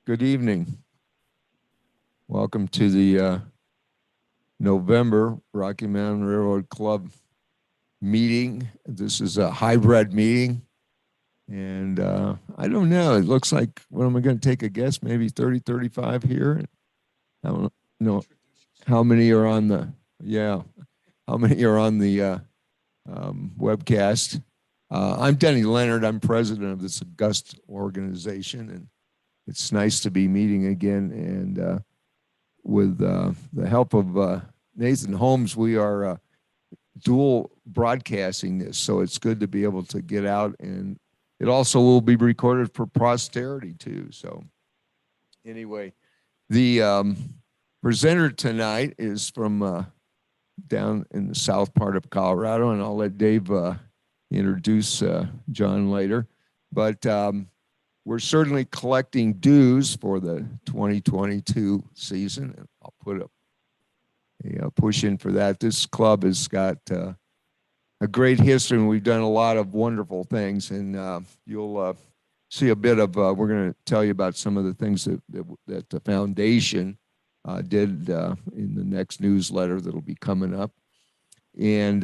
Good evening. Welcome to the November Rocky Mountain Railroad Club meeting. This is a hybrid meeting. And I don't know, it looks like, what am I going to take a guess? Maybe 30, 35 here. I don't know how many are on the, how many are on the webcast. I'm Denny Leonard. I'm president of this august organization, and it's nice to be meeting again. And with the help of Nathan Holmes, we are dual broadcasting this, so it's good to be able to get out, and it also will be recorded for posterity too. So anyway, the presenter tonight is from down in the south part of Colorado, and I'll let Dave introduce John later. But we're certainly collecting dues for the 2022 season, and I'll put a push in for that. This club has got a great history, and we've done a lot of wonderful things, and you'll see a bit of, we're going to tell you about some of the things that the foundation did in the next newsletter that'll be coming up. And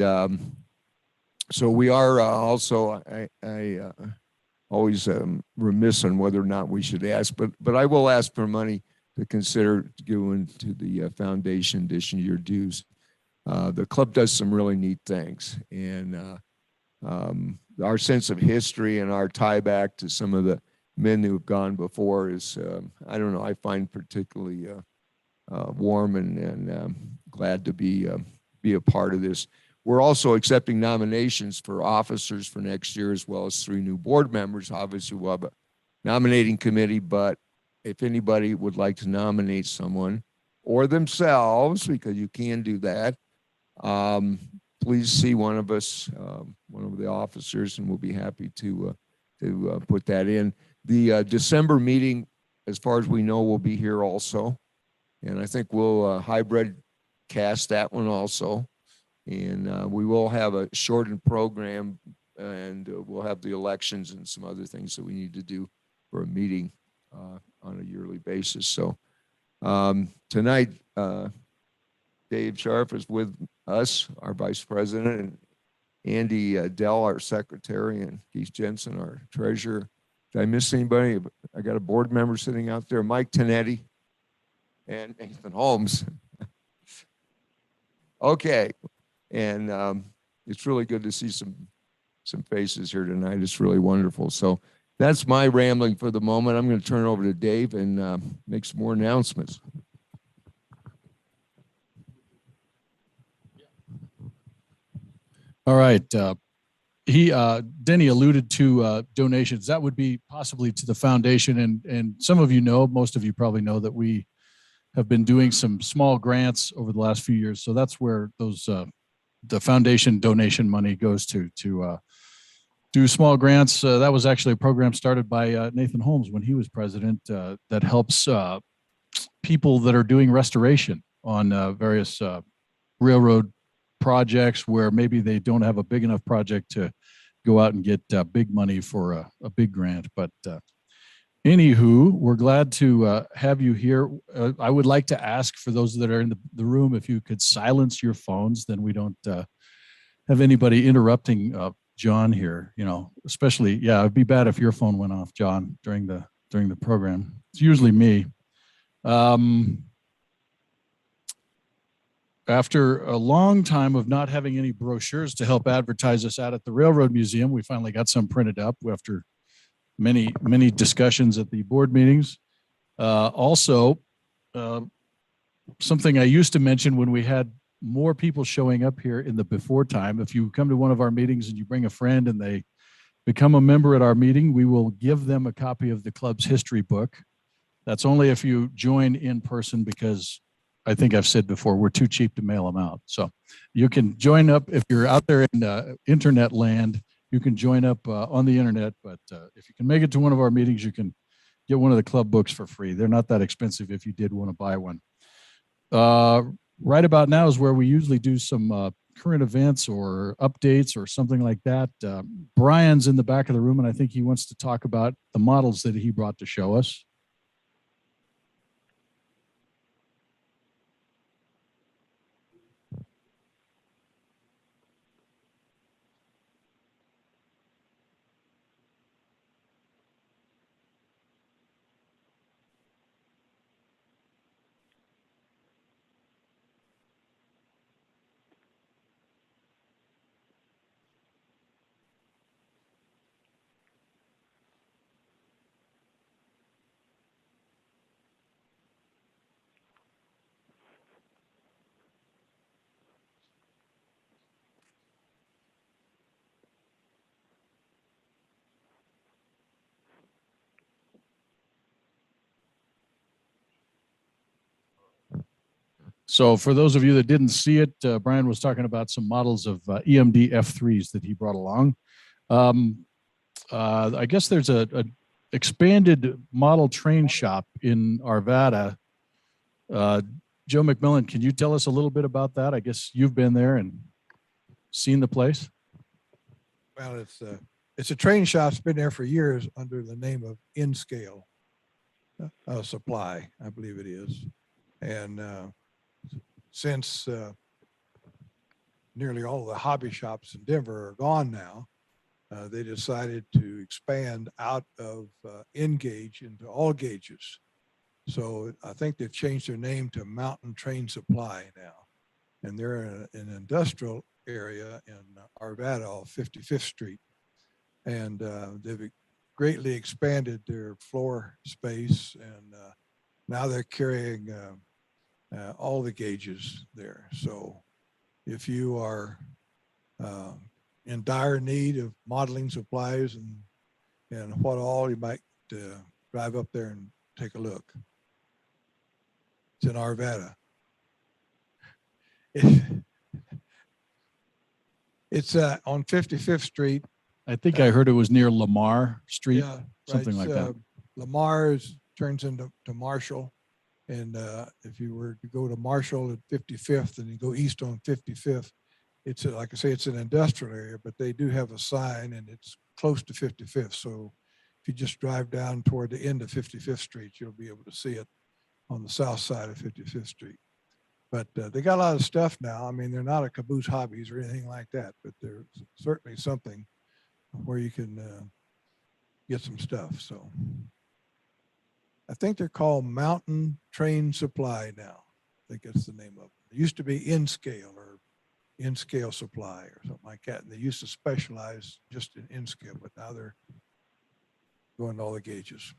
so we are also, I always remiss on whether or not we should ask, but I will ask for money to consider going to the foundation this year dues. The club does some really neat things, and our sense of history and our tie back to some of the men who have gone before is, I don't know, I find particularly warm and glad to be a part of this. We're also accepting nominations for officers for next year, as well as 3 new board members. Obviously, we'll have a nominating committee, but if anybody would like to nominate someone or themselves, because you can do that, please see one of us, one of the officers, and we'll be happy to put that in. The December meeting, as far as we know, will be here also, and I think we'll hybrid cast that one also. And we will have a shortened program, and we'll have the elections and some other things that we need to do for a meeting on a yearly basis. So tonight, Dave Sharp is with us, our vice president, and Andy Dell, our secretary, and Keith Jensen, our treasurer. Did I miss anybody? I got a board member sitting out there, Mike Tanetti, and Nathan Holmes. Okay. And it's really good to see some faces here tonight. It's really wonderful. So that's my rambling for the moment. I'm going to turn it over to Dave and make some more announcements. All right. Denny alluded to donations. That would be possibly to the foundation. And some of you know, most of you probably know that we have been doing some small grants over the last few years. So that's where those the foundation donation money goes to do small grants. That was actually a program started by Nathan Holmes when he was president that helps people that are doing restoration on various railroad projects where maybe they don't have a big enough project to go out and get big money for a big grant. But anywho, we're glad to have you here. I would like to ask for those that are in the room, if you could silence your phones, then we don't have anybody interrupting John here, you know, especially, yeah, it'd be bad if your phone went off, John, during the program. It's usually me. After a long time of not having any brochures to help advertise us out at the Railroad Museum, we finally got some printed up after many discussions at the board meetings. Also, something I used to mention when we had more people showing up here in the before time, if you come to one of our meetings and you bring a friend and they become a member at our meeting, we will give them a copy of the club's history book. That's only if you join in person, because I think I've said before, we're too cheap to mail them out. So you can join up if you're out there in internet land. You can join up on the internet, but if you can make it to one of our meetings, you can get one of the club books for free. They're not that expensive if you did want to buy one. Right about now is where we usually do some current events or updates or something like that. Brian's in the back of the room, and I think he wants to talk about the models that he brought to show us. So for those of you that didn't see it, Brian was talking about some models of EMD F3s that he brought along. I guess there's a expanded model train shop in Arvada. Joe McMillan, can you tell us a little bit about that? I guess you've been there and seen the place. Well, it's a train shop. It's been there for years under the name of InScale Supply, I believe it is. And since nearly all of the hobby shops in Denver are gone now, they decided to expand out of N-gauge into all gauges. So I think they've changed their name to Mountain Train Supply now. And they're in an industrial area in Arvada off 55th Street. And they've greatly expanded their floor space. And now they're carrying all the gauges there. So if you are in dire need of modeling supplies and what all, you might drive up there and take a look. It's in Arvada. It's on 55th Street. I think I heard it was near Lamar Street, Yeah, something like that. Lamar turns into Marshall. And if you were to go to Marshall at 55th and you go east on 55th, it's like I say, it's an industrial area, but they do have a sign and it's close to 55th. So if you just drive down toward the end of 55th Street, you'll be able to see it on the south side of 55th Street. But they got a lot of stuff now. I mean, they're not a Caboose Hobbies or anything like that, but there's certainly something where you can get some stuff. So I think they're called Mountain Train Supply now. I think that's the name of it. It used to be InScale or InScale Supply or something like that. And they used to specialize just in InScale, but now they're going to all the gauges.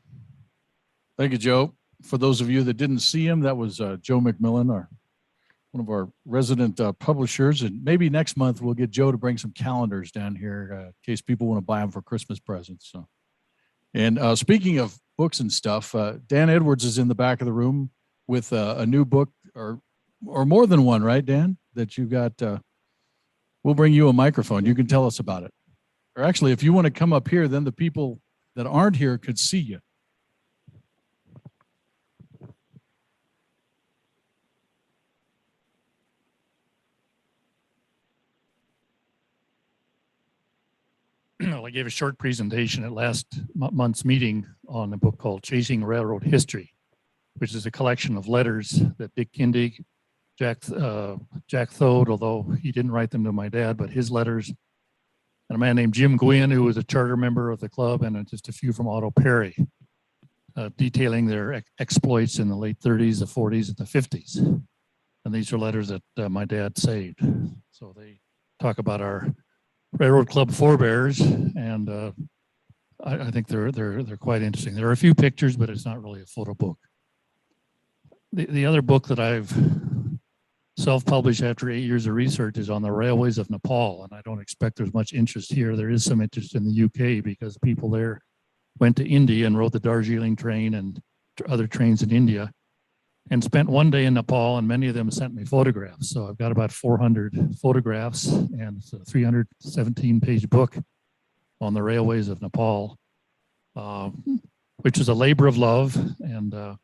Thank you, Joe. For those of you that didn't see him, that was Joe McMillan, one of our resident publishers. And maybe next month we'll get Joe to bring some calendars down here in case people want to buy them for Christmas presents. So, and speaking of books and stuff, Dan Edwards is in the back of the room with a new book, or more than one, right, Dan? That you got. We'll bring you a microphone. You can tell us about it. Or actually, if you want to come up here, then the people that aren't here could see you. Well, I gave a short presentation at last month's meeting on a book called Chasing Railroad History, which is a collection of letters that Dick Kindig, Jack Thode, although he didn't write them to my dad, but his letters, and a man named Jim Gwynn, who was a charter member of the club, and just a few from Otto Perry, detailing their exploits in the late 30s, the 40s, and the 50s. And these are letters that my dad saved. So they talk about our Railroad Club forebears, and I think they're quite interesting. There are a few pictures, but it's not really a photo book. The other book that I've self-published after 8 years of research is on the railways of Nepal, and I don't expect there's much interest here. There is some interest in the UK because people there went to India and rode the Darjeeling train and other trains in India and spent one day in Nepal, and many of them sent me photographs. So I've got about 400 photographs, and it's a 317-page book on the railways of Nepal, which is a labor of love. And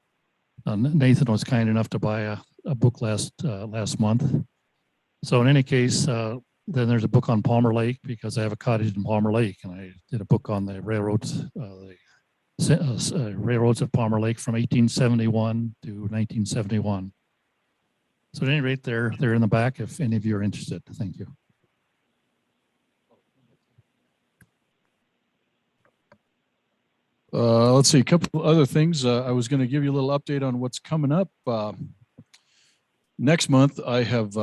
Nathan was kind enough to buy a book last month. So in any case, then there's a book on Palmer Lake because I have a cottage in Palmer Lake, and I did a book on the railroads, railroads of Palmer Lake from 1871 to 1971. So at any rate, they're in the back if any of you are interested. Thank you. Let's see, a couple other things. I was going to give you a little update on what's coming up. Next month, I have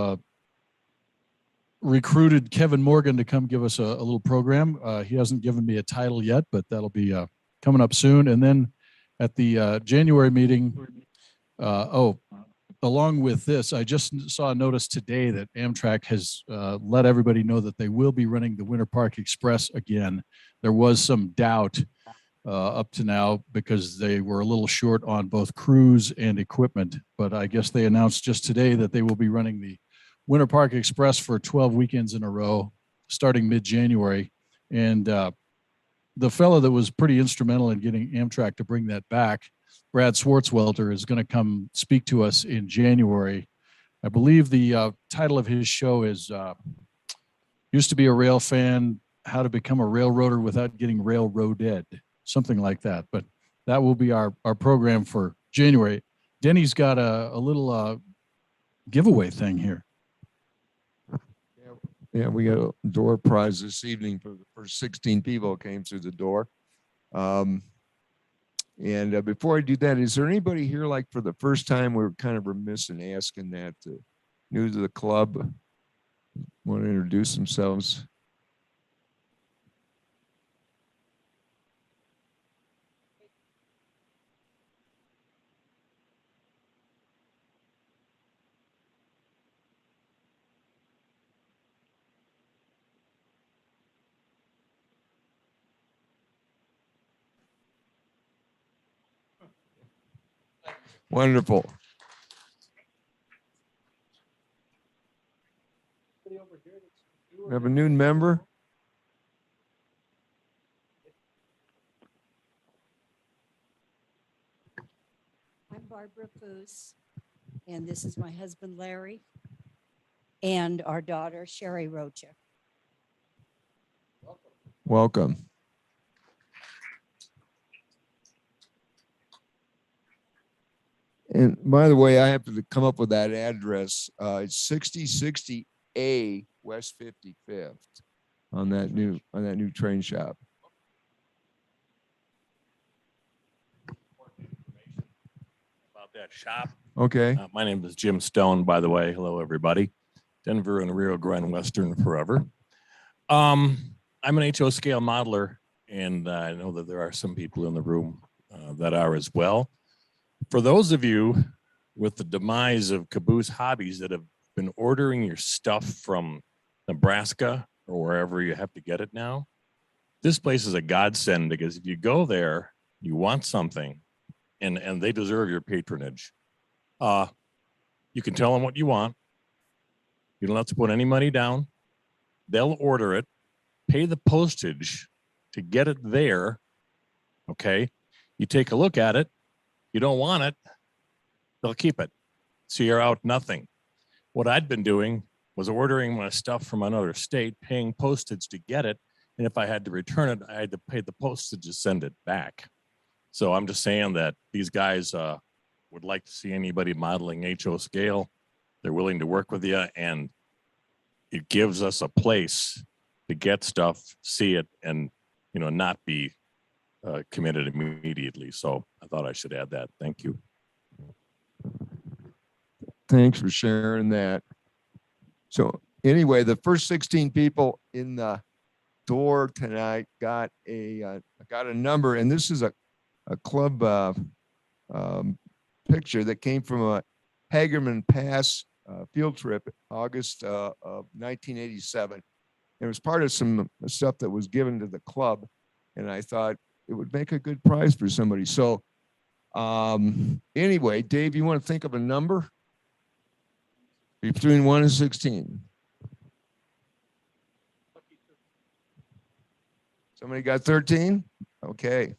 recruited Kevin Morgan to come give us a little program. He hasn't given me a title yet, but that'll be coming up soon. And then at the January meeting, along with this, I just saw a notice today that Amtrak has let everybody know that they will be running the Winter Park Express again. There was some doubt up to now because they were a little short on both crews and equipment. But I guess they announced just today that they will be running the Winter Park Express for 12 weekends in a row, starting mid-January. And the fellow that was pretty instrumental in getting Amtrak to bring that back, Brad Swartzwelter, is going to come speak to us in January. I believe the title of his show is Used to Be a Rail Fan, How to Become a Railroader Without Getting Railroaded, something like that. But that will be our program for January. Denny's got a little giveaway thing here. Yeah, we got a door prize this evening for the first 16 people who came through the door. And before I do that, is there anybody here like for the first time? We're kind of remiss in asking that, new to the club, want to introduce themselves? Wonderful. We have a new member. I'm Barbara Foos, and this is my husband Larry and our daughter Sherry Rocha. Welcome. And by the way, I have to come up with that address. It's 6060A West 55th on that new train shop. About that shop. Okay. My name is Jim Stone, by the way. Hello, everybody. Denver and Rio Grande Western forever. I'm an HO scale modeler, and I know that there are some people in the room that are as well. For those of you with the demise of Caboose Hobbies that have been ordering your stuff from Nebraska or wherever you have to get it now, this place is a godsend, because if you go there, you want something, and they deserve your patronage. You can tell them what you want. You don't have to put any money down. They'll order it, pay the postage to get it there. Okay. You take a look at it. You don't want it, they'll keep it. So you're out nothing. What I'd been doing was ordering my stuff from another state, paying postage to get it. And if I had to return it, I had to pay the postage to send it back. So I'm just saying that these guys would like to see anybody modeling HO scale. They're willing to work with you, and it gives us a place to get stuff, see it, and not be committed immediately. So I thought I should add that. Thank you. Thanks for sharing that. So anyway, the first 16 people in the door tonight got a number, and this is a club picture that came from a Hagerman Pass field trip, August of 1987. It was part of some stuff that was given to the club, and I thought it would make a good prize for somebody. So anyway, Dave, you want to think of a number between 1 and 16? Somebody got 13? Okay.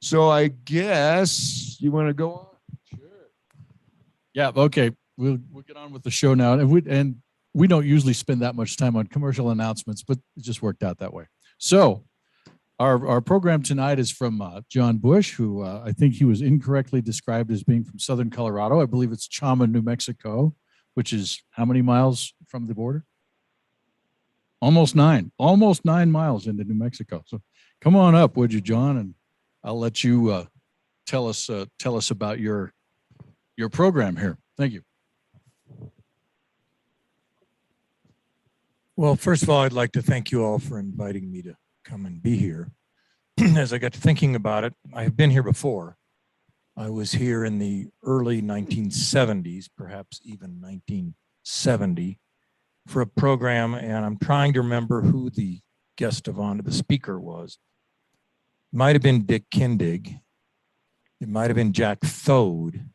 So I guess you want to go on? Sure. Yeah. Okay. We'll get on with the show now. And we don't usually spend that much time on commercial announcements, but it just worked out that way. So our program tonight is from John Bush, who I think he was incorrectly described as being from Southern Colorado. I believe it's Chama, New Mexico, which is how many miles from the border? Almost 9 miles into New Mexico. So come on up, would you, John? And I'll let you tell us about your program here. Thank you. Well, first of all, I'd like to thank you all for inviting me to come and be here. As I got to thinking about it, I have been here before. I was here in the early 1970s, perhaps even 1970, for a program, and I'm trying to remember who the guest of honor, the speaker was. It might have been Dick Kindig. It might have been Jack Thode.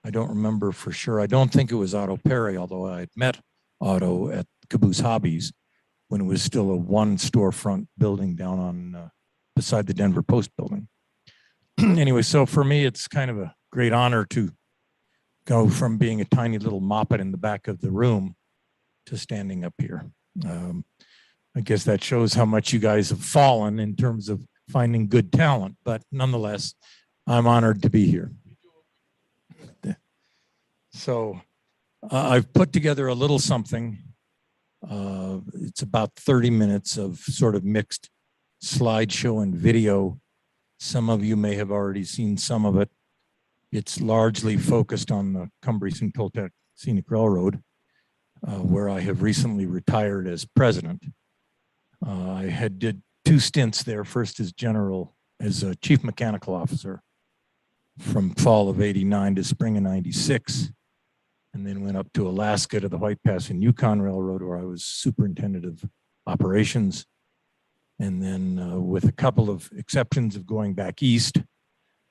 I don't remember for sure. I don't think it was Otto Perry, although I had met Otto at Caboose Hobbies when it was still a one storefront building down on beside the Denver Post building. Anyway, so for me, it's kind of a great honor to go from being a tiny little moppet in the back of the room to standing up here. I guess that shows how much you guys have fallen in terms of finding good talent, but nonetheless, I'm honored to be here. So I've put together a little something. It's about 30 minutes of sort of mixed slideshow and video. Some of you may have already seen some of it. It's largely focused on the Cumbres and Toltec Scenic Railroad, where I have recently retired as president. I had did 2 stints there, first as a chief mechanical officer from fall of '89 to spring of '96, and then went up to Alaska to the White Pass and Yukon Railroad, where I was superintendent of operations. And then with a couple of exceptions of going back east,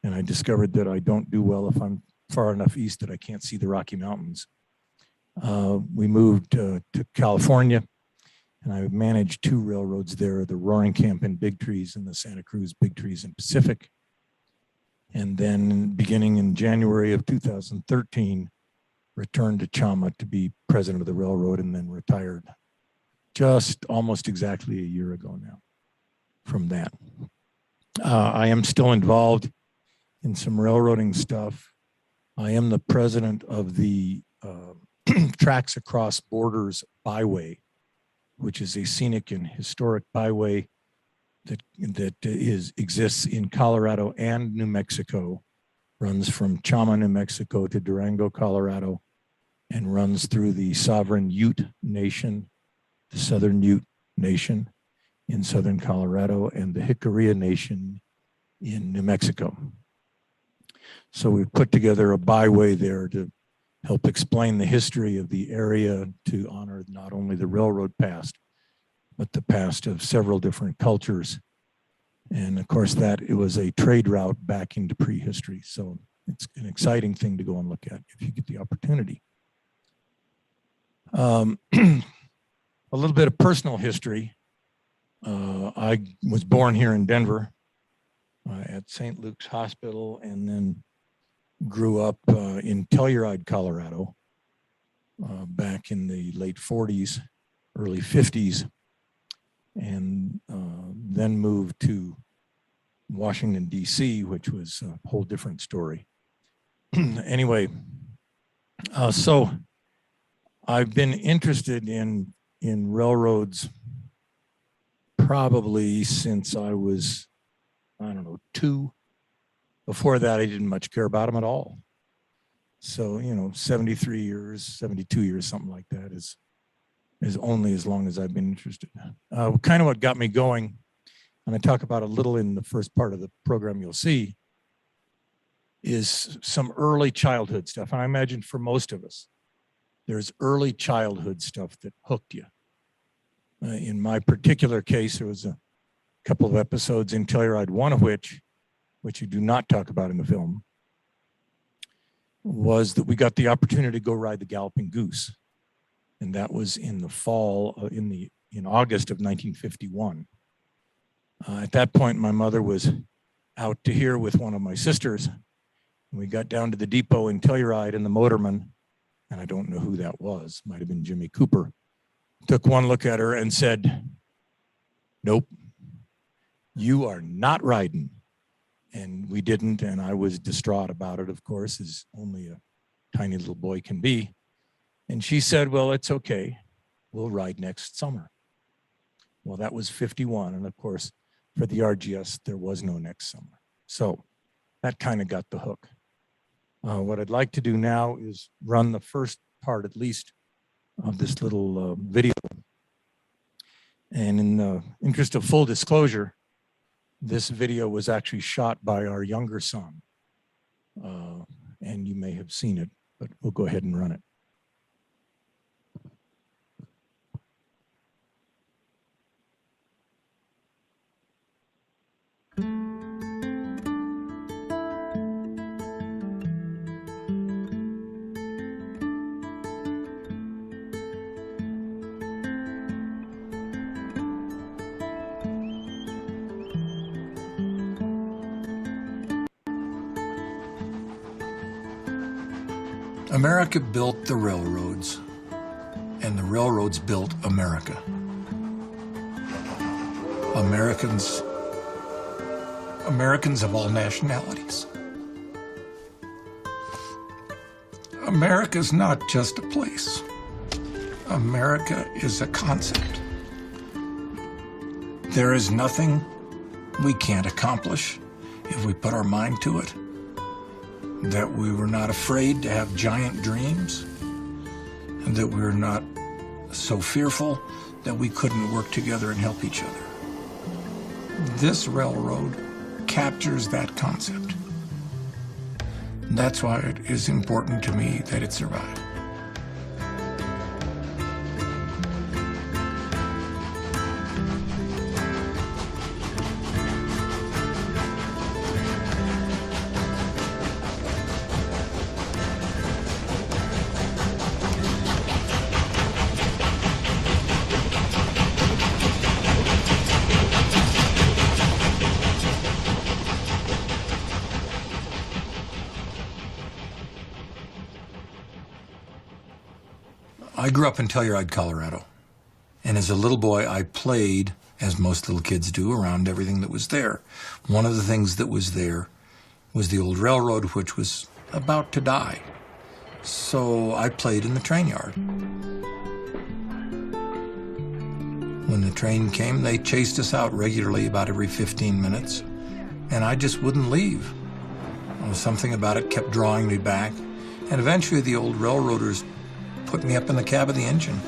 and I discovered that I don't do well if I'm far enough east that I can't see the Rocky Mountains. We moved to California, and I managed 2 railroads there, the Roaring Camp and Big Trees and the Santa Cruz Big Trees and Pacific. And then beginning in January of 2013, returned to Chama to be president of the railroad, and then retired just almost exactly a year ago now from that. I am still involved in some railroading stuff. I am the president of the Tracks Across Borders Byway, which is a scenic and historic byway that exists in Colorado and New Mexico, runs from Chama, New Mexico to Durango, Colorado, and runs through the sovereign Ute Nation, the Southern Ute Nation in southern Colorado, and the Jicarilla Nation in New Mexico. So we've put together a byway there to help explain the history of the area, to honor not only the railroad past, but the past of several different cultures. And of course, that it was a trade route back into prehistory. So it's an exciting thing to go and look at if you get the opportunity. A little bit of personal history. I was born here in Denver at St. Luke's Hospital, and then grew up in Telluride, Colorado, back in the late 40s, early 50s, and then moved to Washington, D.C., which was a whole different story. Anyway, so I've been interested in railroads probably since I was, I don't know, 2. Before that, I didn't much care about them at all. So, 73 years, 72 years, something like that is only as long as I've been interested. Kind of what got me going, and I talk about a little in the first part of the program you'll see, is some early childhood stuff. And I imagine for most of us, there's early childhood stuff that hooked you. In my particular case, there was a couple of episodes in Telluride, one of which you do not talk about in the film, was that we got the opportunity to go ride the Galloping Goose. And that was in the fall, in August of 1951. At that point, my mother was out to here with one of my sisters. And we got down to the depot in Telluride, and the motorman, and I don't know who that was, might have been Jimmy Cooper, took one look at her and said, "Nope, you are not riding." And we didn't, and I was distraught about it, of course, as only a tiny little boy can be. And she said, "Well, it's okay. We'll ride next summer." Well, that was 51. And of course, for the RGS, there was no next summer. So that kind of got the hook. What I'd like to do now is run the first part, at least, of this little video. And in the interest of full disclosure, this video was actually shot by our younger son. and you may have seen it, but we'll go ahead and run it. America built the railroads, and the railroads built America. Americans of all nationalities. America's not just a place. America is a concept. There is nothing we can't accomplish if we put our mind to it. That we were not afraid to have giant dreams, and that we were not so fearful that we couldn't work together and help each other. This railroad captures that concept. That's why it is important to me that it survive. I grew up in Telluride, Colorado. And as a little boy, I played, as most little kids do, around everything that was there. One of the things that was there was the old railroad, which was about to die. So I played in the train yard. When the train came, they chased us out regularly about every 15 minutes. And I just wouldn't leave. Something about it kept drawing me back. And eventually the old railroaders put me up in the cab of the engine.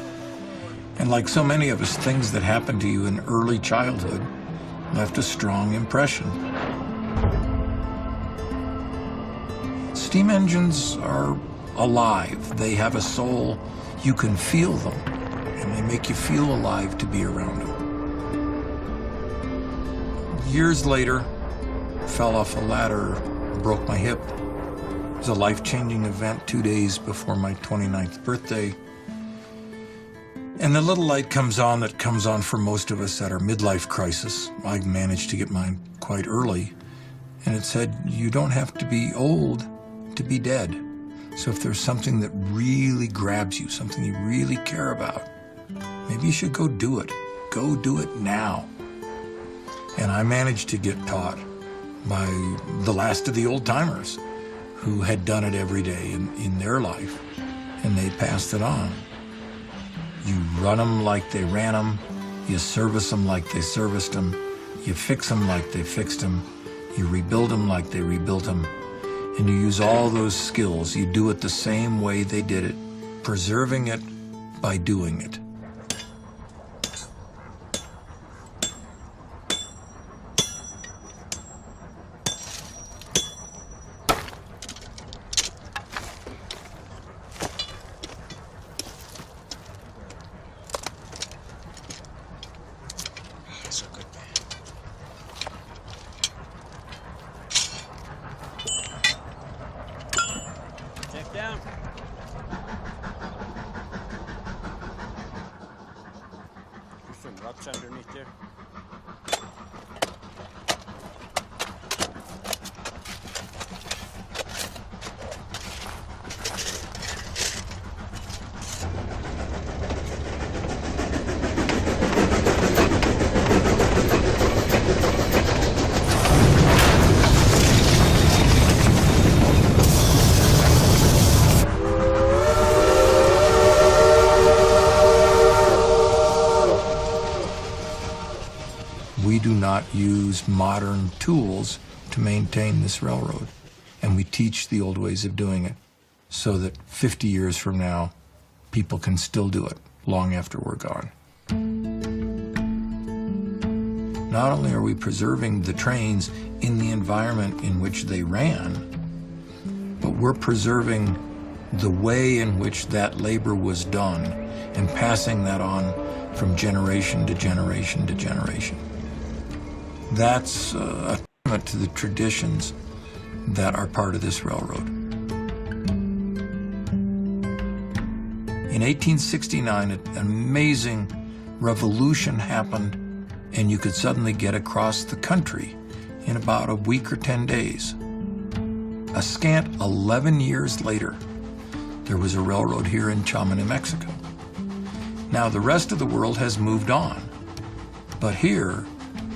And like so many of us, things that happened to you in early childhood left a strong impression. Steam engines are alive. They have a soul. You can feel them, and they make you feel alive to be around them. Years later, fell off a ladder, broke my hip. It was a life-changing event 2 days before my 29th birthday. And the little light comes on that comes on for most of us at our midlife crisis. I managed to get mine quite early. And it said, you don't have to be old to be dead. So if there's something that really grabs you, something you really care about, maybe you should go do it. Go do it now. And I managed to get taught by the last of the old timers who had done it every day in their life, and they passed it on. You run them like they ran them, you service them like they serviced them, you fix them like they fixed them, you rebuild them like they rebuilt them, and you use all those skills. You do it the same way they did it, preserving it by doing it. Down. There's some rocks underneath there. We do not use modern tools to maintain this railroad, and we teach the old ways of doing it so that 50 years from now, people can still do it long after we're gone. Not only are we preserving the trains in the environment in which they ran, but we're preserving the way in which that labor was done and passing that on from generation to generation to generation. That's a testament to the traditions that are part of this railroad. In 1869, an amazing revolution happened, and you could suddenly get across the country in about a week or 10 days. A scant 11 years later, there was a railroad here in Chama, New Mexico. Now, the rest of the world has moved on, but here,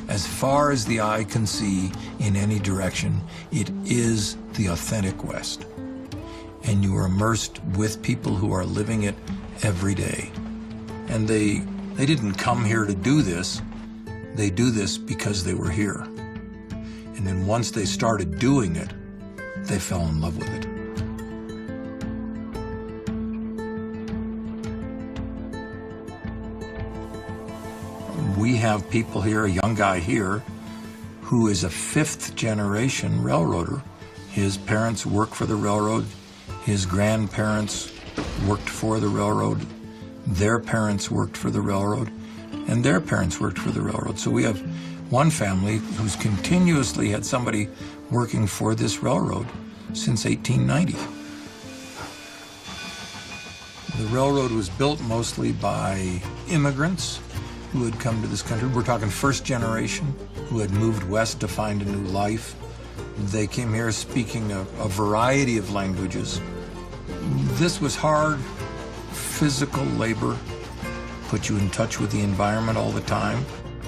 as far as the eye can see in any direction, it is the authentic West. And you are immersed with people who are living it every day. And they didn't come here to do this. They do this because they were here. And then once they started doing it, they fell in love with it. We have people here, a young guy here, who is a fifth generation railroader. His parents worked for the railroad. His grandparents worked for the railroad. Their parents worked for the railroad. And their parents worked for the railroad. So we have one family who's continuously had somebody working for this railroad since 1890. The railroad was built mostly by immigrants who had come to this country. We're talking first generation who had moved west to find a new life. They came here speaking a variety of languages. This was hard, physical labor, put you in touch with the environment all the time.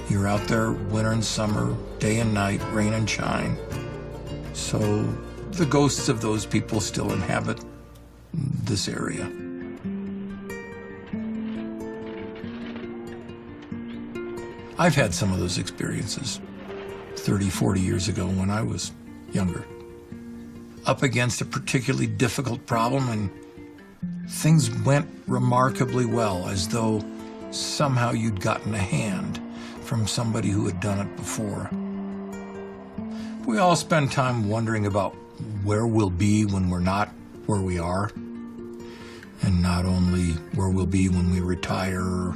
You're out there winter and summer, day and night, rain and shine. So the ghosts of those people still inhabit this area. I've had some of those experiences 30, 40 years ago when I was younger. Up against a particularly difficult problem, and things went remarkably well, as though somehow you'd gotten a hand from somebody who had done it before. We all spend time wondering about where we'll be when we're not where we are, and not only where we'll be when we retire,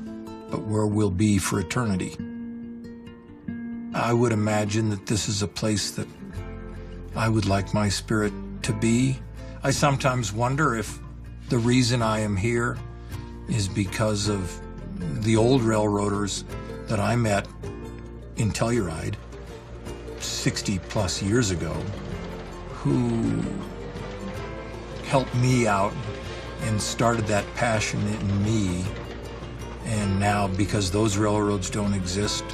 but where we'll be for eternity. I would imagine that this is a place that I would like my spirit to be. I sometimes wonder if the reason I am here is because of the old railroaders that I met in Telluride 60 plus years ago, who helped me out and started that passion in me. And now, because those railroads don't exist,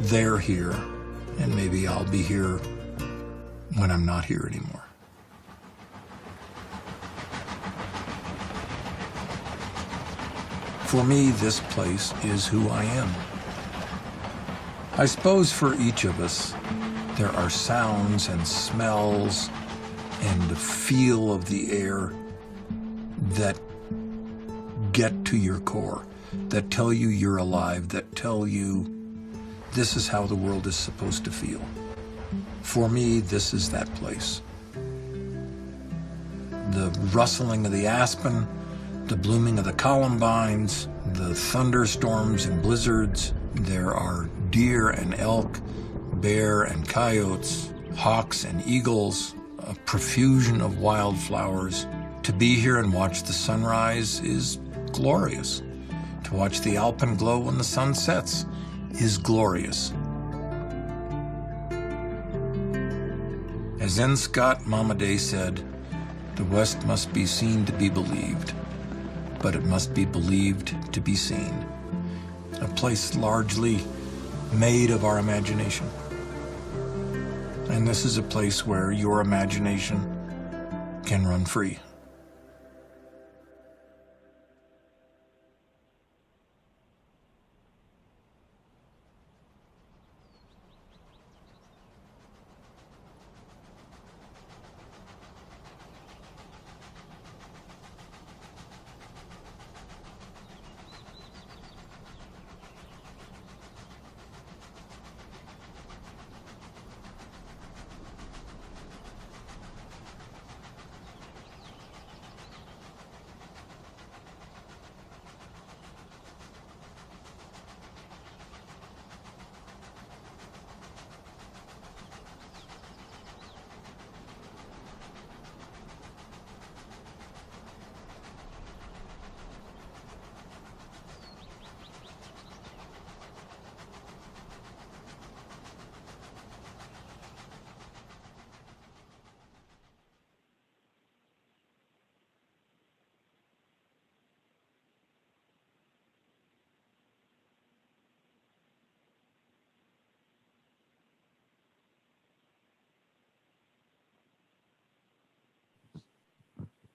they're here, and maybe I'll be here when I'm not here anymore. For me, this place is who I am. I suppose for each of us, there are sounds and smells and the feel of the air that get to your core, that tell you you're alive, that tell you this is how the world is supposed to feel. For me, this is that place. The rustling of the aspen, the blooming of the columbines, the thunderstorms and blizzards. There are deer and elk, bear and coyotes, hawks and eagles, a profusion of wildflowers. To be here and watch the sunrise is glorious. To watch the alpenglow when the sun sets is glorious. As N. Scott Momaday said, the West must be seen to be believed, but it must be believed to be seen. A place largely made of our imagination. And this is a place where your imagination can run free.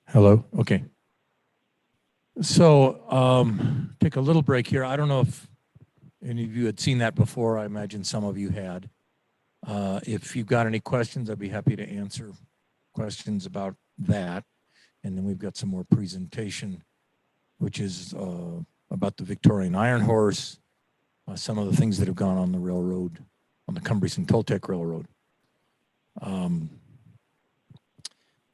Hello? Okay. So take a little break here. I don't know if any of you had seen that before. I imagine some of you had. If you've got any questions, I'd be happy to answer questions about that. And then we've got some more presentation, which is about the Victorian Iron Horse, some of the things that have gone on the railroad, on the Cumbries and Toltec Railroad.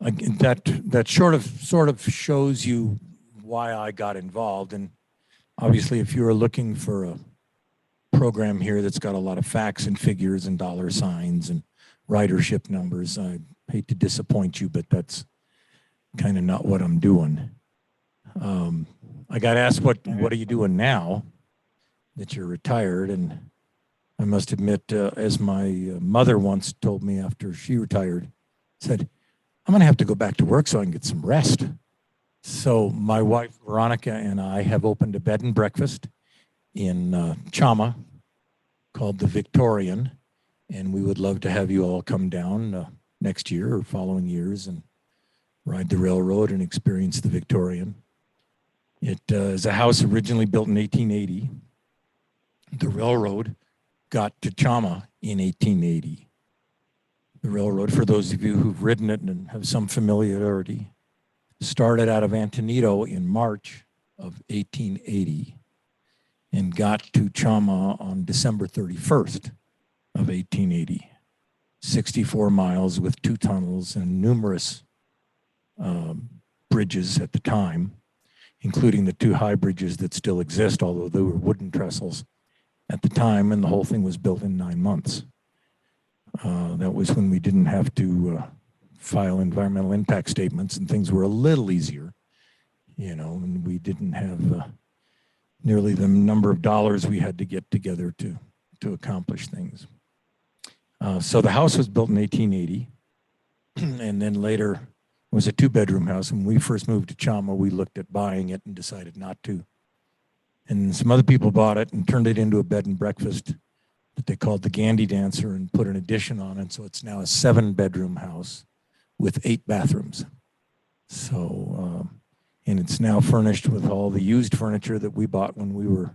Again, that sort of shows you why I got involved. And obviously, if you were looking for a program here that's got a lot of facts and figures and dollar signs and ridership numbers, I hate to disappoint you, but that's kind of not what I'm doing. I got asked, what are you doing now that you're retired? And I must admit, as my mother once told me after she retired, said, I'm going to have to go back to work so I can get some rest. So my wife, Veronica, and I have opened a bed and breakfast in Chama called the Victorian. And we would love to have you all come down next year or following years and ride the railroad and experience the Victorian. It is a house originally built in 1880. The railroad got to Chama in 1880. The railroad, for those of you who've ridden it and have some familiarity, started out of Antonito in March of 1880 and got to Chama on December 31st of 1880. 64 miles with 2 tunnels and numerous bridges at the time, including the 2 high bridges that still exist, although they were wooden trestles at the time, and the whole thing was built in 9 months. That was when we didn't have to file environmental impact statements and things were a little easier, you know, and we didn't have nearly the number of dollars we had to get together to accomplish things. So the house was built in 1880, and then later it was a 2-bedroom house. When we first moved to Chama, we looked at buying it and decided not to. And some other people bought it and turned it into a bed and breakfast that they called the Gandhi Dancer and put an addition on it. So it's now a 7-bedroom house with 8 bathrooms. So, and it's now furnished with all the used furniture that we bought when we were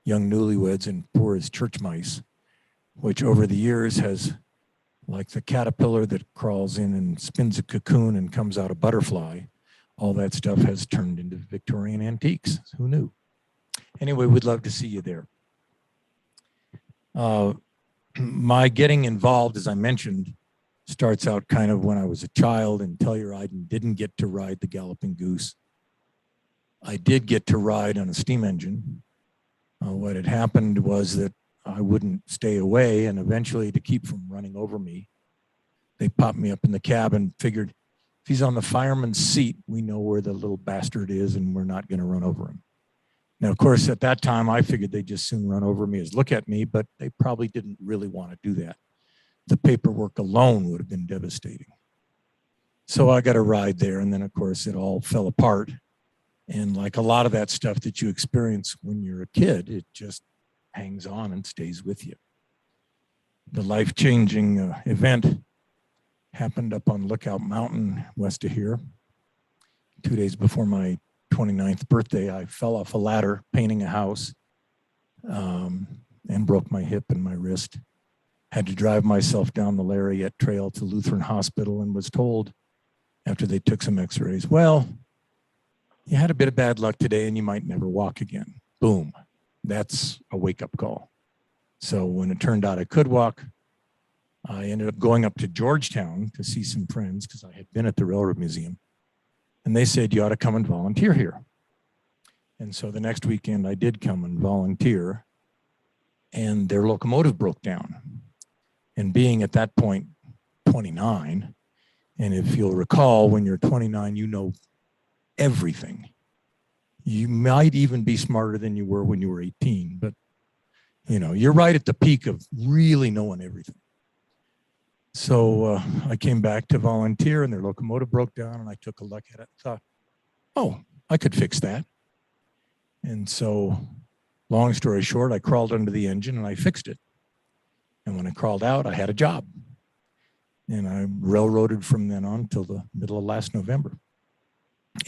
young newlyweds and poor as church mice, which over the years has, like the caterpillar that crawls in and spins a cocoon and comes out a butterfly, all that stuff has turned into Victorian antiques. Who knew? Anyway, we'd love to see you there. My getting involved, as I mentioned, starts out kind of when I was a child in Telluride and didn't get to ride the Galloping Goose. I did get to ride on a steam engine. What had happened was that I wouldn't stay away, and eventually, to keep from running over me, they popped me up in the cab and figured, if he's on the fireman's seat, we know where the little bastard is and we're not going to run over him. Now, of course, at that time, I figured they'd just soon run over me as look at me, but they probably didn't really want to do that. The paperwork alone would have been devastating. So I got a ride there, and then, of course, it all fell apart. And like a lot of that stuff that you experience when you're a kid, it just hangs on and stays with you. The life-changing event happened up on Lookout Mountain west of here. 2 days before my 29th birthday, I fell off a ladder painting a house and broke my hip and my wrist. Had to drive myself down the Lariat Trail to Lutheran Hospital and was told after they took some x-rays, well, you had a bit of bad luck today and you might never walk again. Boom. That's a wake-up call. So when it turned out I could walk, I ended up going up to Georgetown to see some friends because I had been at the Railroad Museum. And they said, you ought to come and volunteer here. And so the next weekend I did come and volunteer, and their locomotive broke down. And being at that point 29, and if you'll recall, when you're 29, you know everything. You might even be smarter than you were when you were 18, but you know, you're right at the peak of really knowing everything. So I came back to volunteer and their locomotive broke down, and I took a look at it and thought, oh, I could fix that. And so long story short, I crawled under the engine and I fixed it. And when I crawled out, I had a job. And I railroaded from then on till the middle of last November.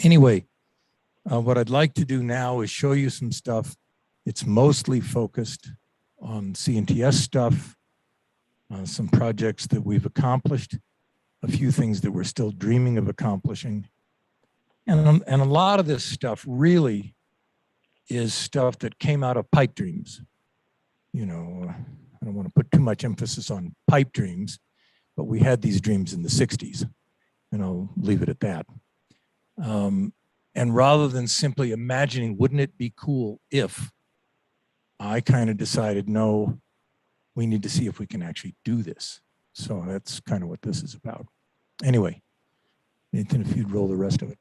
Anyway, what I'd like to do now is show you some stuff. It's mostly focused on CNTS stuff, some projects that we've accomplished, a few things that we're still dreaming of accomplishing. And a lot of this stuff really is stuff that came out of pipe dreams. You know, I don't want to put too much emphasis on pipe dreams, but we had these dreams in the 60s, and I'll leave it at that. And rather than simply imagining, wouldn't it be cool if, I kind of decided, no, we need to see if we can actually do this. So that's kind of what this is about. Anyway, Nathan, if you'd roll the rest of it.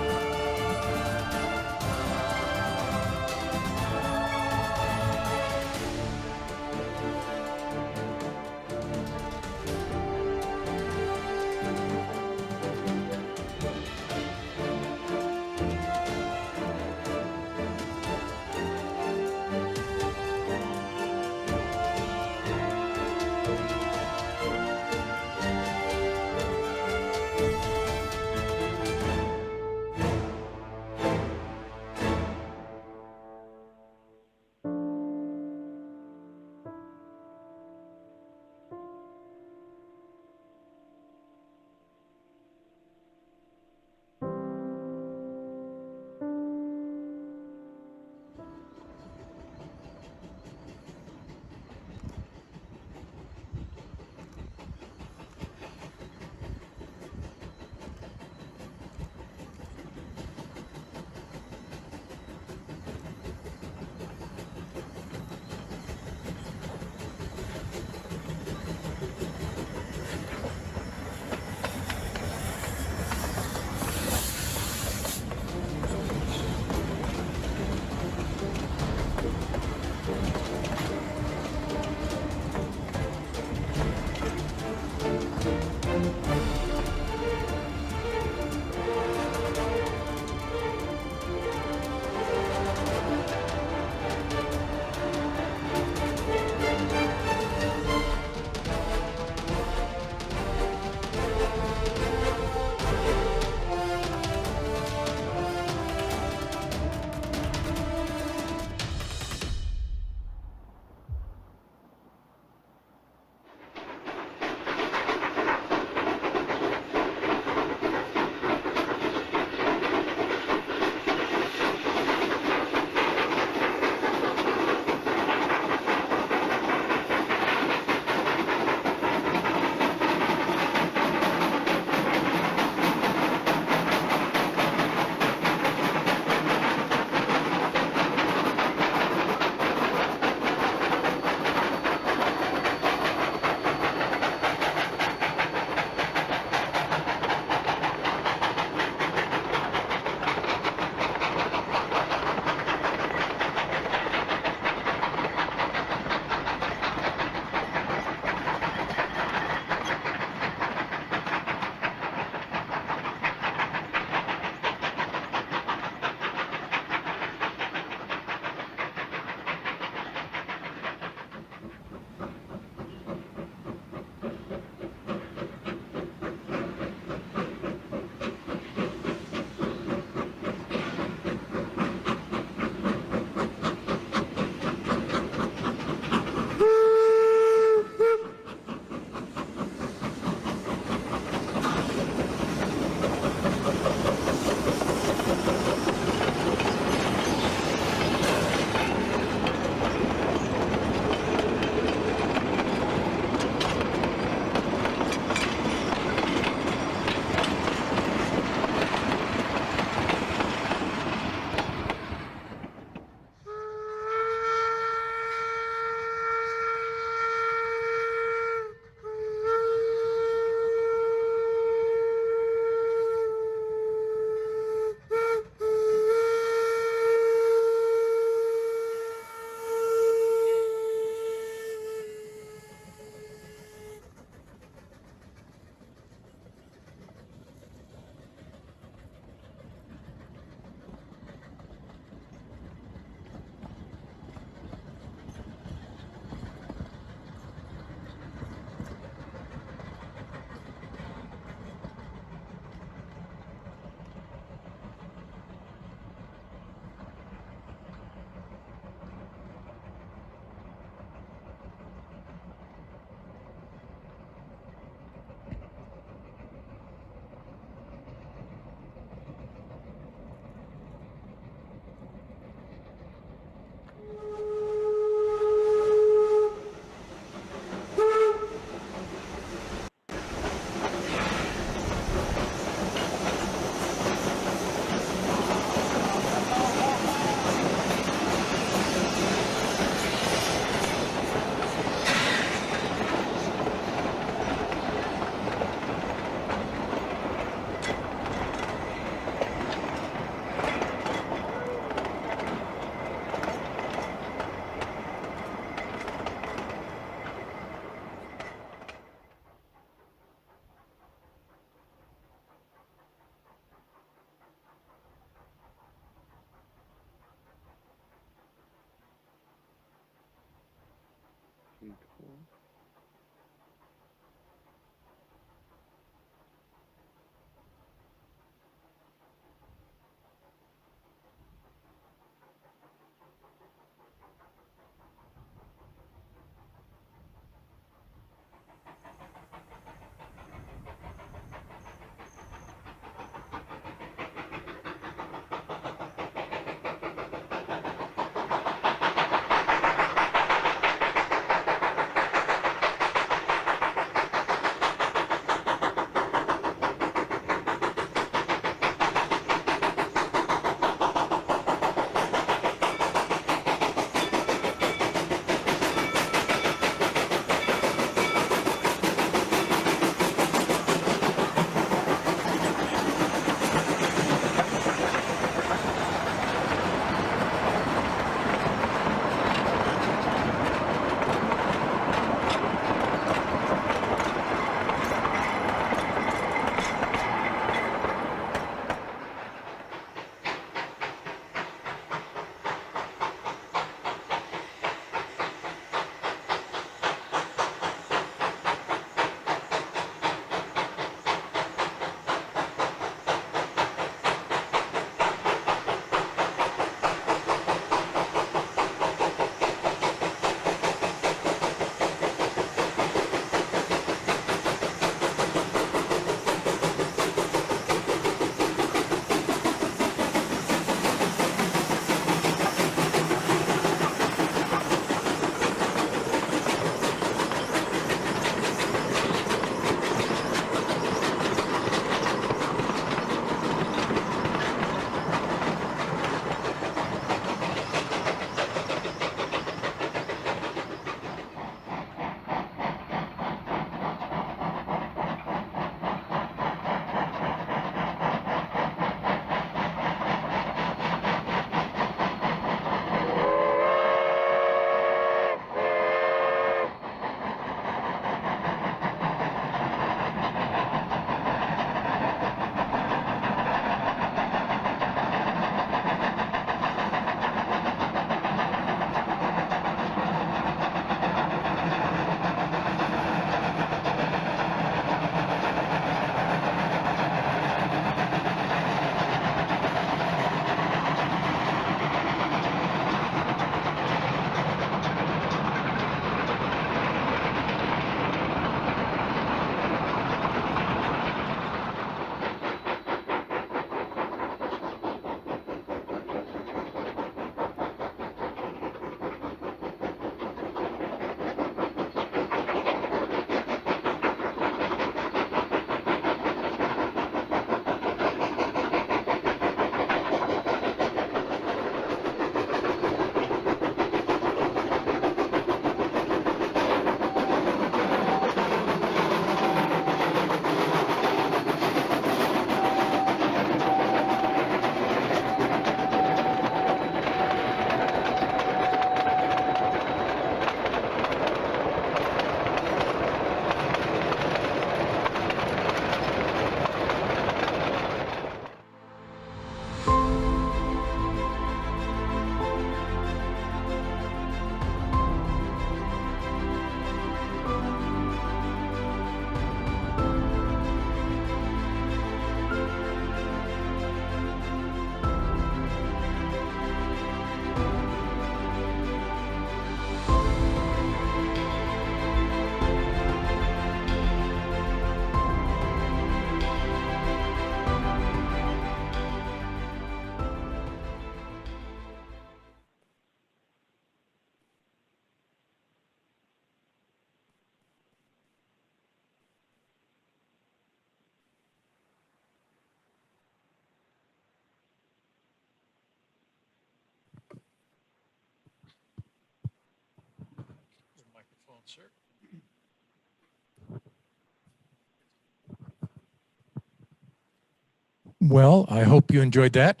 Well, I hope you enjoyed that.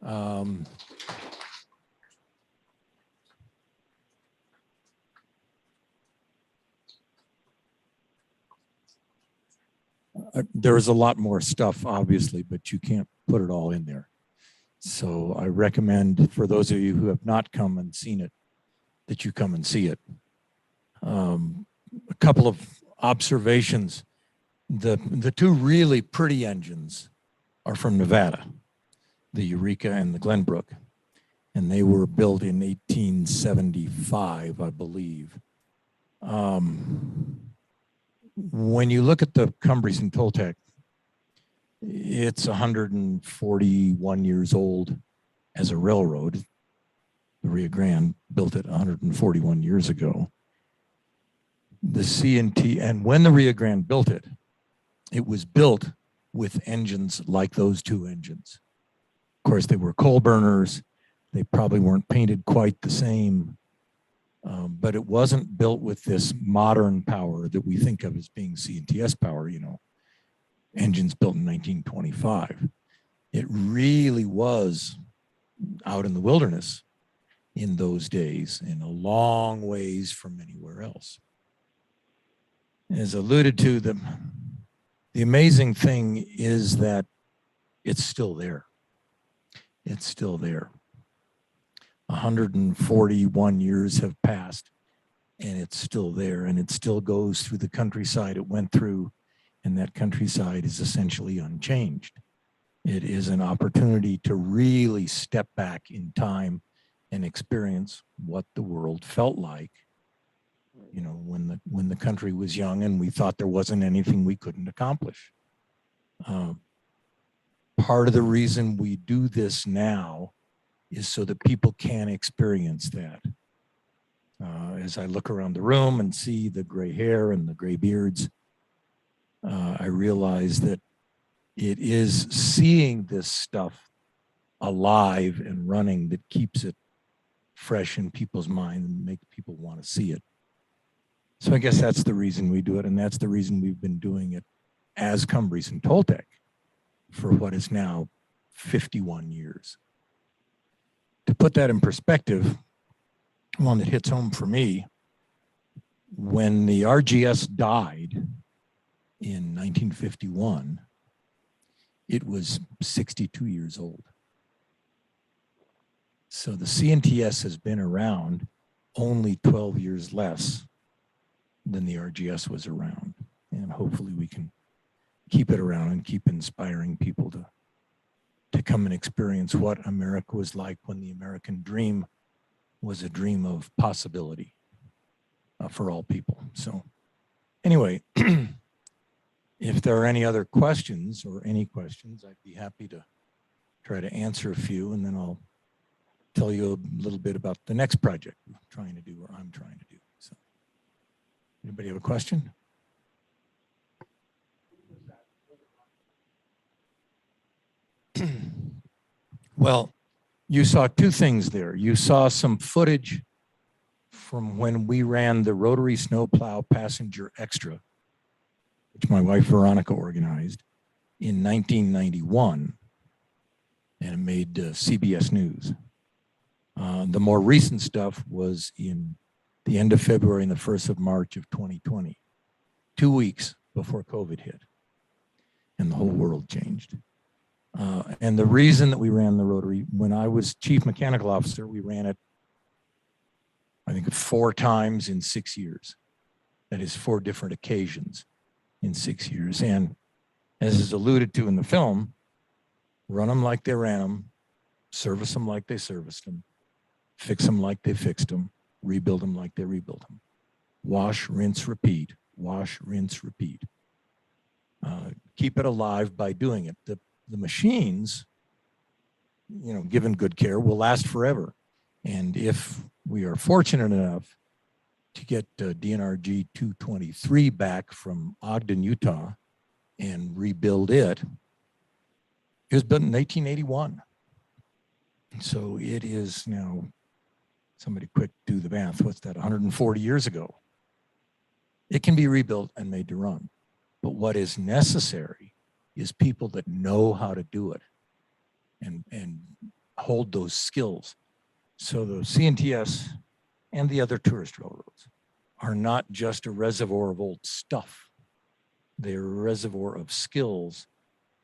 Um, there is a lot more stuff, obviously, but you can't put it all in there. So I recommend for those of you who have not come and seen it, that you come and see it. A couple of observations. The two really pretty engines are from Nevada, the Eureka and the Glenbrook, and they were built in 1875, I believe. When you look at the Cumbries and Toltec, it's 141 years old as a railroad. The Rio Grande built it 141 years ago. The C&T, and when the Rio Grande built it, it was built with engines like those two engines. Of course, they were coal burners. They probably weren't painted quite the same, but it wasn't built with this modern power that we think of as being C&TS power, you know, engines built in 1925. It really was out in the wilderness in those days and a long ways from anywhere else. As alluded to, the amazing thing is that it's still there. It's still there. 141 years have passed and it's still there, and it still goes through the countryside it went through, and that countryside is essentially unchanged. It is an opportunity to really step back in time and experience what the world felt like, you know, when the country was young and we thought there wasn't anything we couldn't accomplish. Part of the reason we do this now is so that people can experience that. As I look around the room and see the gray hair and the gray beards, I realize that it is seeing this stuff alive and running that keeps it fresh in people's mind and make people want to see it. So I guess that's the reason we do it, and that's the reason we've been doing it as Cumbries and Toltec for what is now 51 years. To put that in perspective, one that hits home for me, when the RGS died in 1951, it was 62 years old. So the C&TS has been around only 12 years less than the RGS was around. And hopefully we can keep it around and keep inspiring people to come and experience what America was like when the American dream was a dream of possibility for all people. So anyway, if there are any other questions or any questions, I'd be happy to try to answer a few, and then I'll tell you a little bit about the next project we're trying to do, or I'm trying to do. So anybody have a question? Well, you saw two things there. You saw some footage from when we ran the Rotary Snowplow Passenger Extra, which my wife Veronica organized in 1991, and it made CBS News. The more recent stuff was in the end of February and the 1st of March of 2020, 2 weeks before COVID hit, and the whole world changed. And the reason that we ran the Rotary, when I was chief mechanical officer, we ran it, I think, 4 times in 6 years. That is 4 different occasions in 6 years. And as is alluded to in the film, run them like they ran them, service them like they serviced them, fix them like they fixed them, rebuild them like they rebuilt them. Wash, rinse, repeat, wash, rinse, repeat. Keep it alive by doing it. The machines, you know, given good care, will last forever. And if we are fortunate enough to get DNRG 223 back from Ogden, Utah, and rebuild it, it was built in 1881. So it is now, somebody quick do the math, what's that, 140 years ago It can be rebuilt and made to run. But what is necessary is people that know how to do it and hold those skills. So the CNTS and the other tourist railroads are not just a reservoir of old stuff. They're a reservoir of skills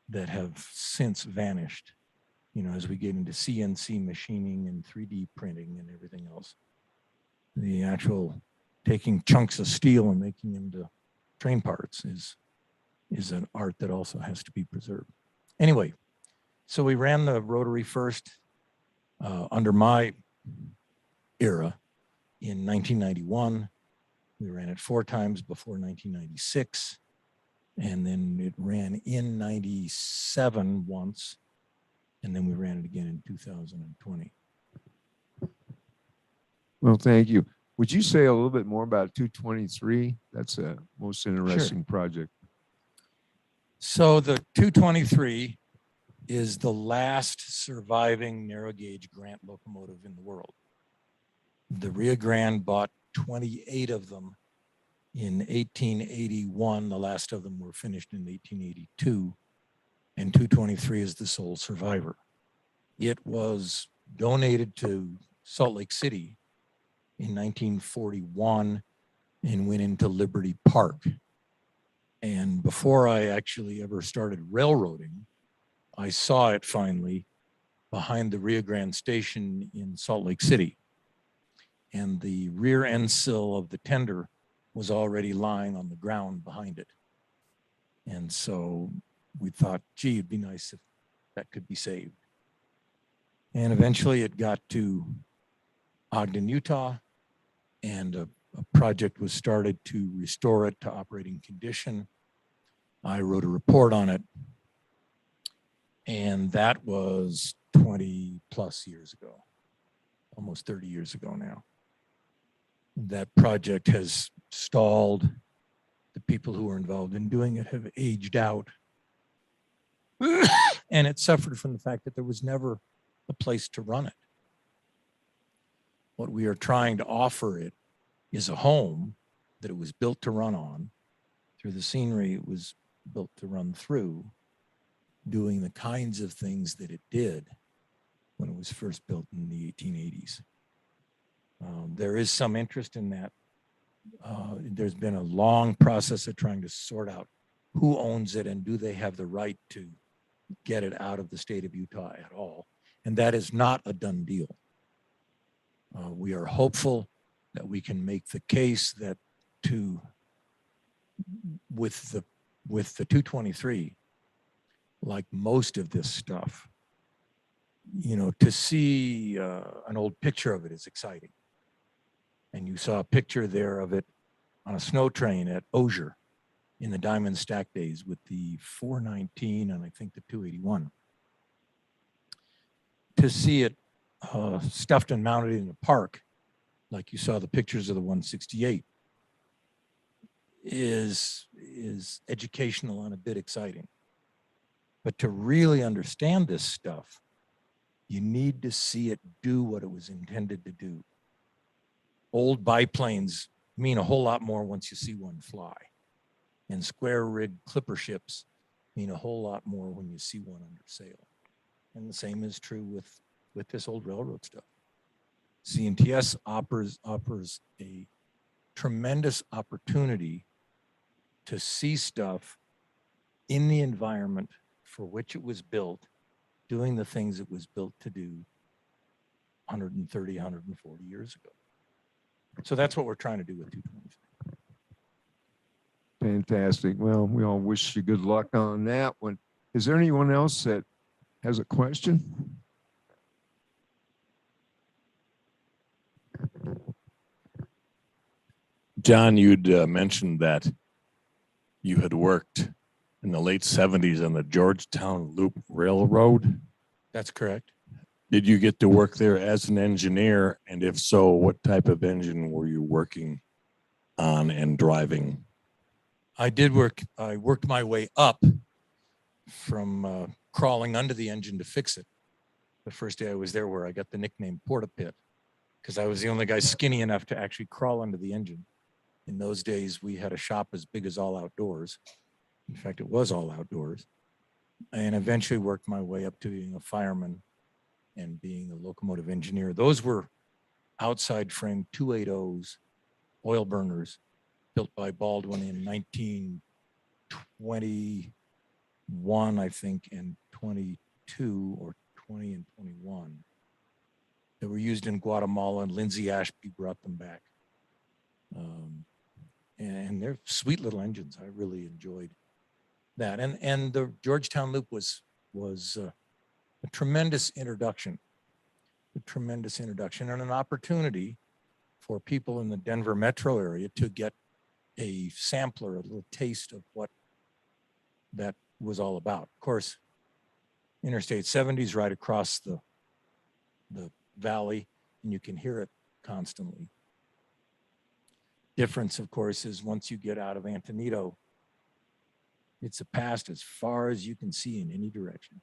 that have since vanished, you know, as we get into CNC machining and 3D printing and everything else. The actual taking chunks of steel and making them into train parts is an art that also has to be preserved. Anyway, so we ran the rotary first under my era in 1991. We ran it 4 times before 1996. And then it ran in 97 once. And then we ran it again in 2020. Well, thank you. Would you say a little bit more about 223? That's a most interesting project. So the 223 is the last surviving narrow gauge Grant locomotive in the world. The Rio Grande bought 28 of them in 1881. The last of them were finished in 1882. And 223 is the sole survivor. It was donated to Salt Lake City in 1941 and went into Liberty Park. And before I actually ever started railroading, I saw it finally behind the Rio Grande station in Salt Lake City. And the rear end sill of the tender was already lying on the ground behind it. And so we thought, gee, it'd be nice if that could be saved. And eventually it got to Ogden, Utah, and a project was started to restore it to operating condition. I wrote a report on it, and that was 20 plus years ago, almost 30 years ago now. That project has stalled. The people who were involved in doing it have aged out. And it suffered from the fact that there was never a place to run it. What we are trying to offer it is a home that it was built to run on, through the scenery it was built to run through, doing the kinds of things that it did when it was first built in the 1880s. There is some interest in that. There's been a long process of trying to sort out who owns it and do they have the right to get it out of the state of Utah at all. And that is not a done deal. We are hopeful that we can make the case that with the 223, like most of this stuff, you know, to see an old picture of it is exciting. And you saw a picture there of it on a snow train at Osier in the Diamond Stack days with the 419 and I think the 281. To see it stuffed and mounted in a park, like you saw the pictures of the 168, is educational and a bit exciting. But to really understand this stuff, you need to see it do what it was intended to do. Old biplanes mean a whole lot more once you see one fly. And square rig clipper ships mean a whole lot more when you see one under sail. And the same is true with this old railroad stuff. CNTS offers a tremendous opportunity to see stuff in the environment for which it was built, doing the things it was built to do 130, 140 years ago. So that's what we're trying to do with 223. Fantastic. Well, we all wish you good luck on that one. Is there anyone else that has a question? John, you'd mentioned that you had worked in the late 70s on the Georgetown Loop Railroad. That's correct. Did you get to work there as an engineer? And if so, what type of engine were you working on and driving? I worked my way up from crawling under the engine to fix it. The first day I was there, where I got the nickname Porta Pit, because I was the only guy skinny enough to actually crawl under the engine. In those days, we had a shop as big as All Outdoors. In fact, it was All Outdoors. And eventually worked my way up to being a fireman and being a locomotive engineer. Those were outside frame 280s, oil burners, built by Baldwin in 1921, I think, and 22 or 20 and 21. They were used in Guatemala, and Lindsay Ashby brought them back. And they're sweet little engines. I really enjoyed that. And the Georgetown Loop was a tremendous introduction, and an opportunity for people in the Denver metro area to get a sampler, a little taste of what that was all about. Of course, Interstate 70 is right across the valley, and you can hear it constantly. Difference, of course, is once you get out of Antonito, it's a past as far as you can see in any direction.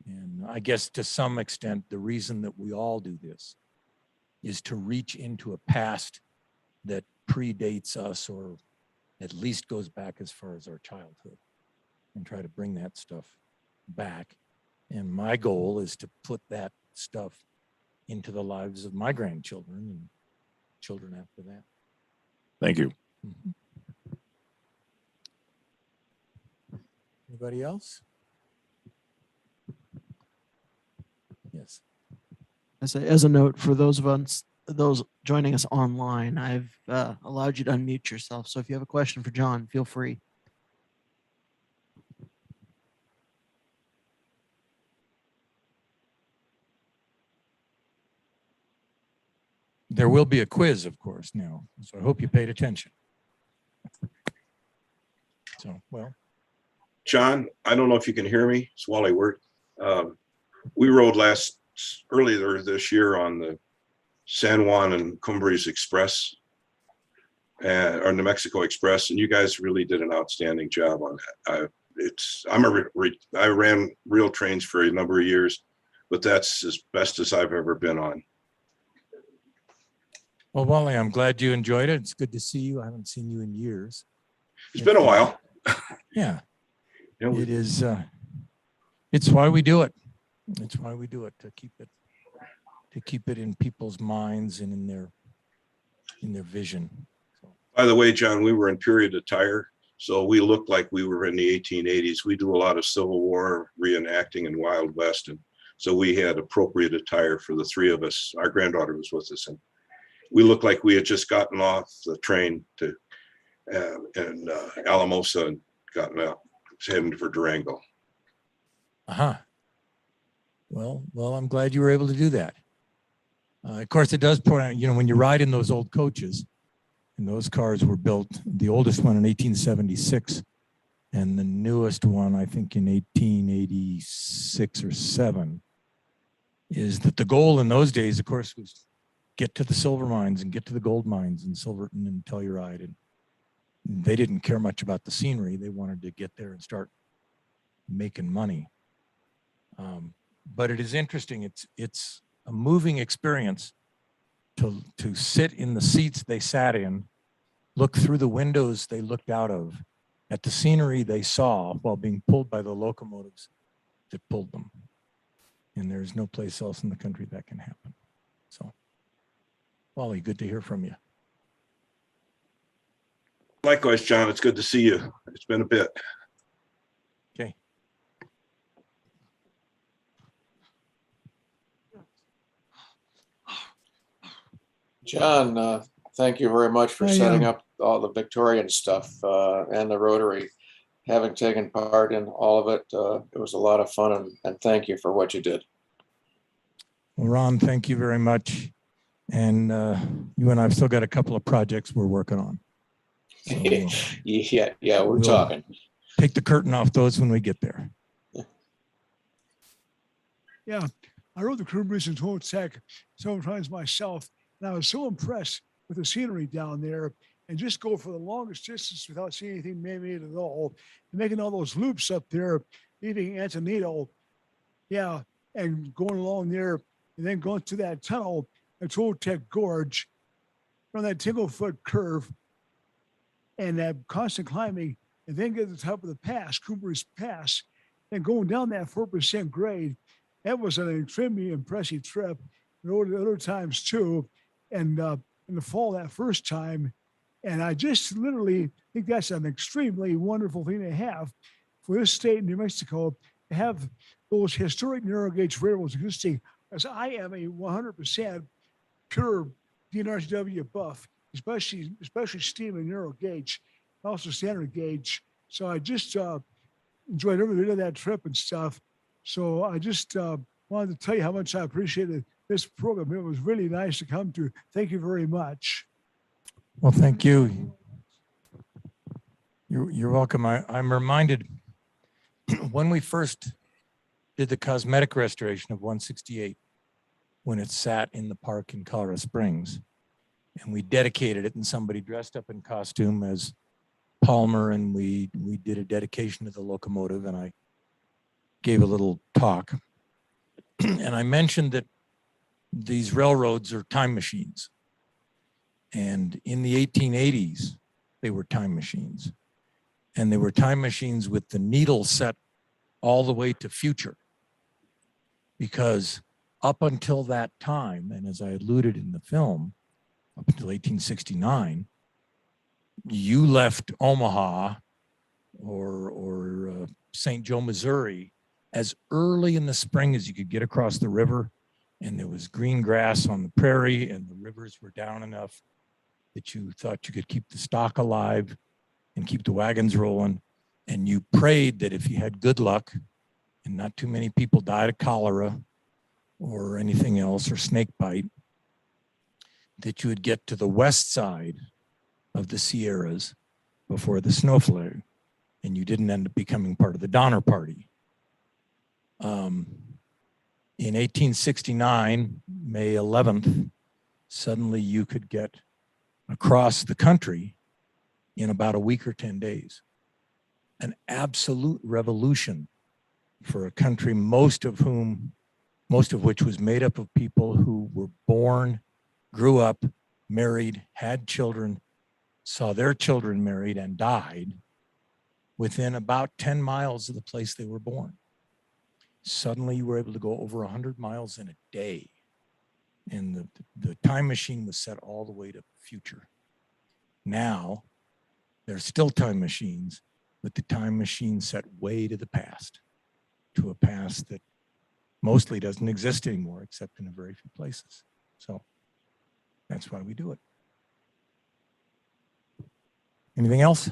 And I guess to some extent, the reason that we all do this is to reach into a past that predates us, or at least goes back as far as our childhood, and try to bring that stuff back. And my goal is to put that stuff into the lives of my grandchildren and children after that. Thank you. Anybody else? Yes. As a note for those joining us online, I've allowed you to unmute yourself. So if you have a question for John, feel free. There will be a quiz, of course, now. So I hope you paid attention. So, well. John, I don't know if you can hear me. It's Wally Wirt. We rode earlier this year on the San Juan and Cumbres Express, or New Mexico Express, and you guys really did an outstanding job on that. I ran real trains for a number of years, but that's as best as I've ever been on. Well, Wally, I'm glad you enjoyed it. It's good to see you. I haven't seen you in years. It's been a while. Yeah. You know, It is. It's why we do it. It's why we do it, to keep it in people's minds and in their vision. So. By the way, John, we were in period attire, so we looked like we were in the 1880s. We do a lot of Civil War reenacting and Wild West, and so we had appropriate attire for the three of us. Our granddaughter was with us, and we looked like we had just gotten off the train to Alamosa and gotten out, heading for Durango. Well, I'm glad you were able to do that. Of course, it does point out, when you ride in those old coaches, and those cars were built, the oldest one in 1876, and the newest one, I think, in 1886 or 7, is that the goal in those days, of course, was get to the silver mines and get to the gold mines in Silverton and Telluride. And they didn't care much about the scenery. They wanted to get there and start making money. But it is interesting. It's a moving experience to sit in the seats they sat in, look through the windows they looked out of at the scenery they saw while being pulled by the locomotives that pulled them. And there's no place else in the country that can happen. So, Wally, good to hear from you. Likewise, John, it's good to see you. It's been a bit. Okay. John, thank you very much for setting up all the Victorian stuff and the Rotary. Having taken part in all of it, it was a lot of fun, and thank you for what you did. Well, Ron, thank you very much. And you and I have still got a couple of projects we're working on. So yeah, we're talking. Take the curtain off those when we get there. Yeah, I rode the Cumbres and Tech several times myself, and I was so impressed with the scenery down there, and just go for the longest distance without seeing anything man-made at all, and making all those loops up there, leaving Antonito, yeah, and going along there, and then going to that tunnel at Tech Gorge, on that single foot curve and that constant climbing, and then get to the top of the pass, Cooper's Pass, and going down that 4% grade. That was an extremely impressive trip. And other times too, and in the fall that first time. And I just literally think that's an extremely wonderful thing to have for this state in New Mexico, to have those historic narrow gauge railroads existing, as I am a 100% pure DNRCW buff, especially steam and narrow gauge, also standard gauge. So I just enjoyed every bit of that trip and stuff. So I just wanted to tell you how much I appreciated this program. It was really nice to come to. Thank you very much. Well, thank you. You're welcome. I'm reminded when we first did the cosmetic restoration of 168, when it sat in the park in Colorado Springs, and we dedicated it, and somebody dressed up in costume as Palmer, and we did a dedication to the locomotive, and I gave a little talk. And I mentioned that these railroads are time machines. And in the 1880s, they were time machines. And they were time machines with the needle set all the way to future. Because up until that time, and as I alluded in the film, up until 1869, you left Omaha or St. Joe, Missouri, as early in the spring as you could get across the river, and there was green grass on the prairie, and the rivers were down enough that you thought you could keep the stock alive and keep the wagons rolling. And you prayed that if you had good luck and not too many people died of cholera or anything else, or snake bite, that you would get to the west side of the Sierras before the snowflake, and you didn't end up becoming part of the Donner Party. In 1869, May 11th, suddenly you could get across the country in about a week or 10 days. An absolute revolution for a country, most of which was made up of people who were born, grew up, married, had children, saw their children married, and died within about 10 miles of the place they were born. Suddenly you were able to go over 100 miles in a day. And the time machine was set all the way to future. Now, there's still time machines, but the time machine set way to the past, to a past that mostly doesn't exist anymore, except in a very few places. So that's why we do it. Anything else?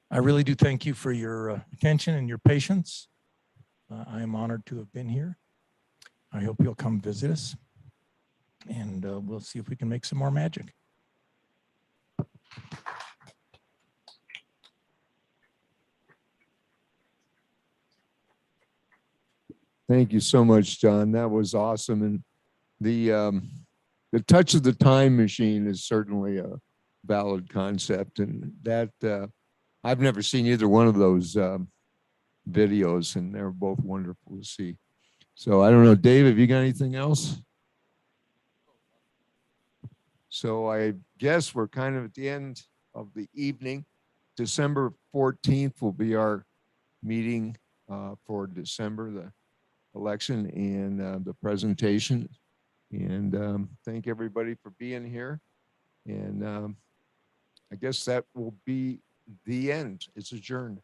I really do thank you for your attention and your patience. I am honored to have been here. I hope you'll come visit us, and we'll see if we can make some more magic. Thank you so much, John. That was awesome. And the touch of the time machine is certainly a valid concept, and that I've never seen either one of those videos, and they're both wonderful to see. So I don't know, Dave, have you got anything else? So I guess we're kind of at the end of the evening. December 14th will be our meeting for December, the election and the presentation. And thank everybody for being here. And I guess that will be the end. It's adjourned.